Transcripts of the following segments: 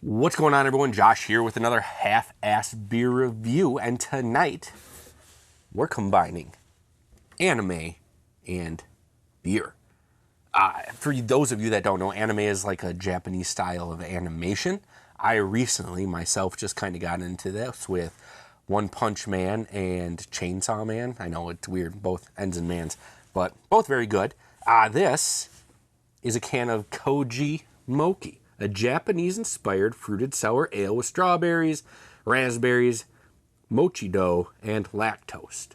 What's going on, everyone? Josh here with another half-ass beer review, and tonight we're combining anime and beer. For those of you that don't know, anime is like a Japanese style of animation. I recently myself just kind of got into this with One Punch Man and Chainsaw Man. I know it's weird, both ends and mans, but both very good. This is a can of Koji Mochi, a Japanese-inspired fruited sour ale with strawberries, raspberries, mochi dough, and lactose.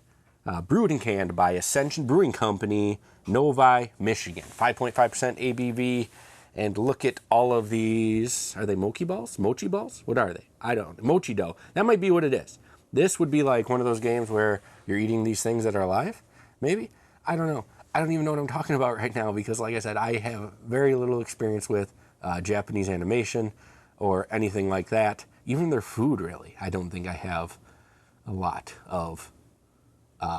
Brewed and canned by Ascension Brewing Company, Novi, Michigan. 5.5% ABV. And look at all of these. Are they mochi balls? Mochi balls? What are they? I don't know. Mochi dough. That might be what it is. This would be like one of those games where you're eating these things that are alive? Maybe? I don't know. I don't even know what I'm talking about right now because, like I said, I have very little experience with Japanese animation or anything like that. Even their food, really, I don't think I have a lot of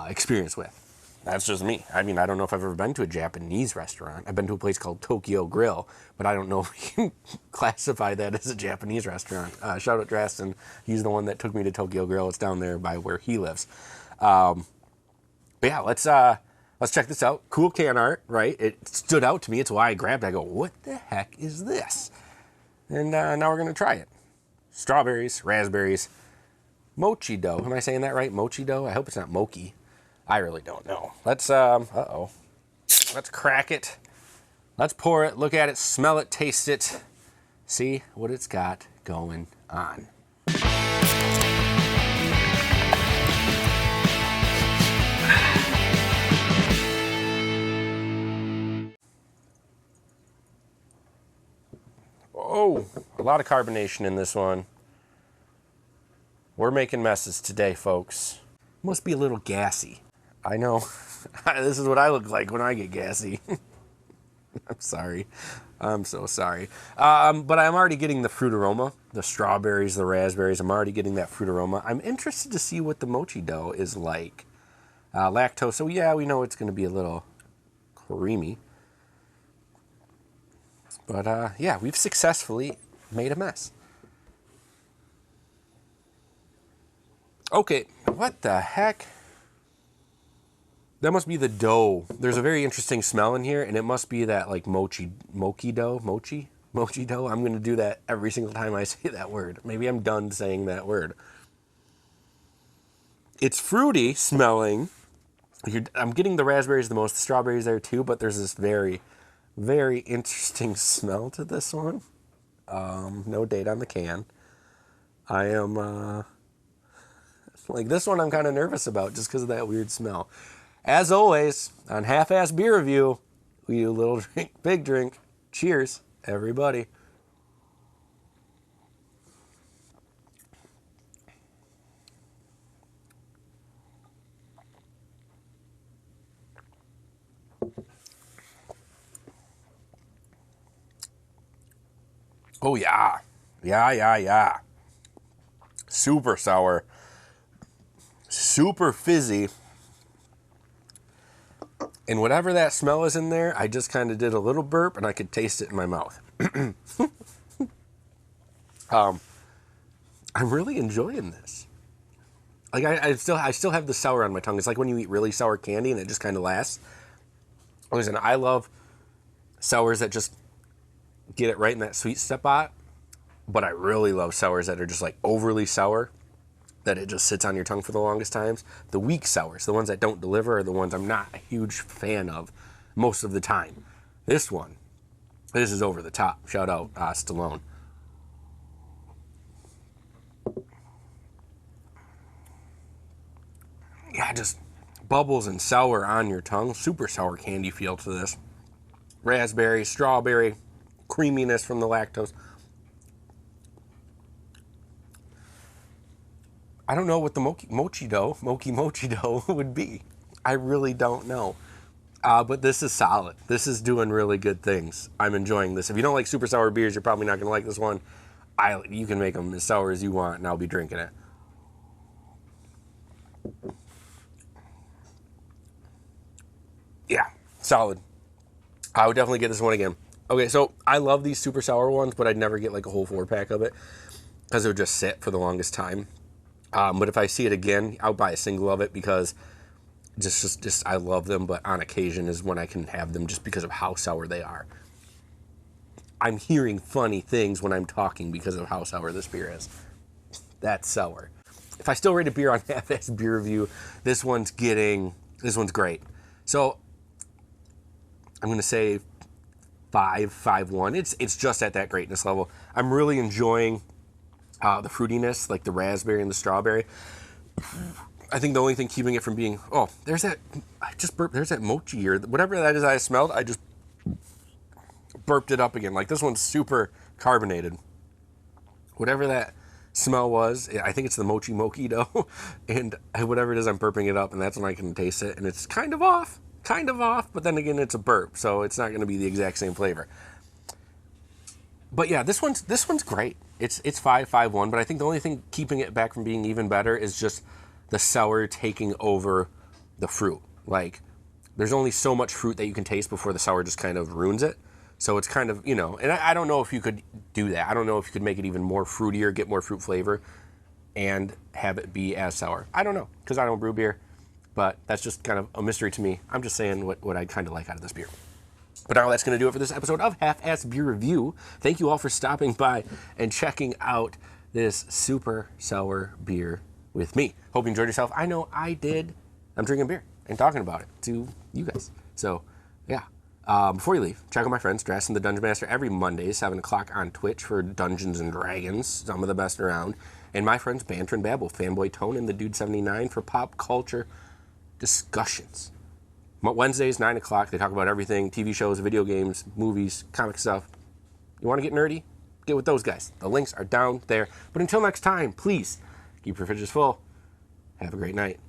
experience with. That's just me. I mean, I don't know if I've ever been to a Japanese restaurant. I've been to a place called Tokyo Grill, but I don't know if you can classify that as a Japanese restaurant. Shout out Draston. He's the one that took me to Tokyo Grill. It's down there by where he lives. But yeah, let's check this out. Cool can art, right? It stood out to me. It's why I grabbed it. I go, what the heck is this? And now we're going to try it. Strawberries, raspberries, mochi dough. Am I saying that right? Mochi dough? I hope it's not mochi. I really don't know. Let's crack it. Let's pour it, look at it, smell it, taste it, see what it's got going on. Oh, a lot of carbonation in this one. We're making messes today, folks. Must be a little gassy. I know. This is what I look like when I get gassy. I'm sorry. I'm so sorry. But I'm already getting the fruit aroma. The strawberries, the raspberries. I'm already getting that fruit aroma. I'm interested to see what the mochi dough is like. Lactose. So yeah, we know it's going to be a little creamy. But yeah, we've successfully made a mess. Okay, what the heck? That must be the dough. There's a very interesting smell in here, and it must be that like mochi dough. Mochi dough. I'm going to do that every single time I say that word. Maybe I'm done saying that word. It's fruity smelling. I'm getting the raspberries the most, the strawberries there too, but there's this very, very interesting smell to this one. No date on the can. I am like this one I'm kind of nervous about just because of that weird smell. As always, on Half-Ass Beer Review, we do a little drink, big drink. Cheers, everybody. Oh, yeah. Yeah. Super sour. Super fizzy. And whatever that smell is in there, I just kind of did a little burp and I could taste it in my mouth. I'm really enjoying this. Like I still have the sour on my tongue. It's like when you eat really sour candy and it just kind of lasts. Listen, I love sours that just get it right in that sweet spot, but I really love sours that are just like overly sour, that it just sits on your tongue for the longest times. The weak sours, the ones that don't deliver, are the ones I'm not a huge fan of most of the time. This is over the top. Shout out Stallone. Yeah, just bubbles and sour on your tongue. Super sour candy feel to this. Raspberry, strawberry, creaminess from the lactose. I don't know what the mochi dough would be. I really don't know. But this is solid. This is doing really good things. I'm enjoying this. If you don't like super sour beers, you're probably not going to like this one. You can make them as sour as you want, and I'll be drinking it. Yeah, solid. I would definitely get this one again. Okay, so I love these super sour ones, but I'd never get like a whole 4-pack of it because it would just sit for the longest time. But if I see it again, I'll buy a single of it because just I love them. But on occasion is when I can have them just because of how sour they are. I'm hearing funny things when I'm talking because of how sour this beer is. That's sour. If I still rate a beer on half-ass beer review, this one's great. So I'm gonna say 5.1. It's just at that greatness level. I'm really enjoying the fruitiness, like the raspberry and the strawberry. I think the only thing keeping it from being, there's that mochi or whatever that is I smelled. I just burped it up again. Like this one's super carbonated. Whatever that smell was, I think it's the mochi mojito, and whatever it is, I'm burping it up, and that's when I can taste it, and it's kind of off, but then again, it's a burp, so it's not going to be the exact same flavor. But yeah, this one's great. It's 5.1, but I think the only thing keeping it back from being even better is just the sour taking over the fruit. Like, there's only so much fruit that you can taste before the sour just kind of ruins it. So it's kind of, and I don't know if you could do that. I don't know if you could make it even more fruitier, get more fruit flavor, and have it be as sour. I don't know, because I don't brew beer, but that's just kind of a mystery to me. I'm just saying what I kind of like out of this beer. But now that's going to do it for this episode of Half-Ass Beer Review. Thank you all for stopping by and checking out this super sour beer with me. Hope you enjoyed yourself. I know I did. I'm drinking beer and talking about it to you guys. So, yeah. Before you leave, check out my friends, Dress and the Dungeon Master, every Monday, 7 o'clock on Twitch for Dungeons and Dragons, some of the best around. And my friends, Banter and Babble, Fanboy Tone and the Dude 79 for pop culture discussions. Wednesdays, 9 o'clock, they talk about everything, TV shows, video games, movies, comic stuff. You want to get nerdy? Get with those guys. The links are down there. But until next time, please keep your fridges full. Have a great night.